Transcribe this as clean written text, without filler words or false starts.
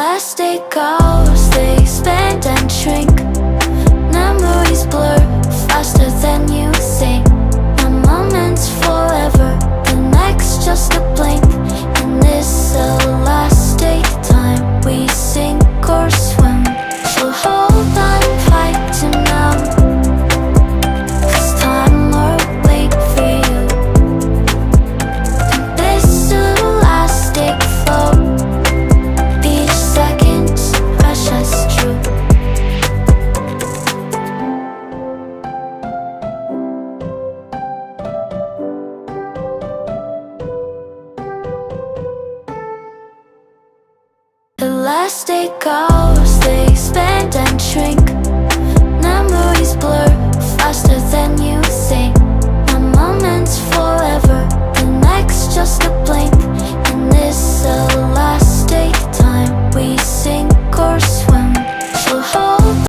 last day goes, they expand and shrink. Memories blur faster than you think. One moment's forever, the next just a blink. And this the last day time we sink or swim. So hold on tight to now, 'cause time will wait for you. And this the last day flow, each second's precious true. The last day goes, they expand and shrink. Memories blur faster than you think. One moment's forever, the next just a blink.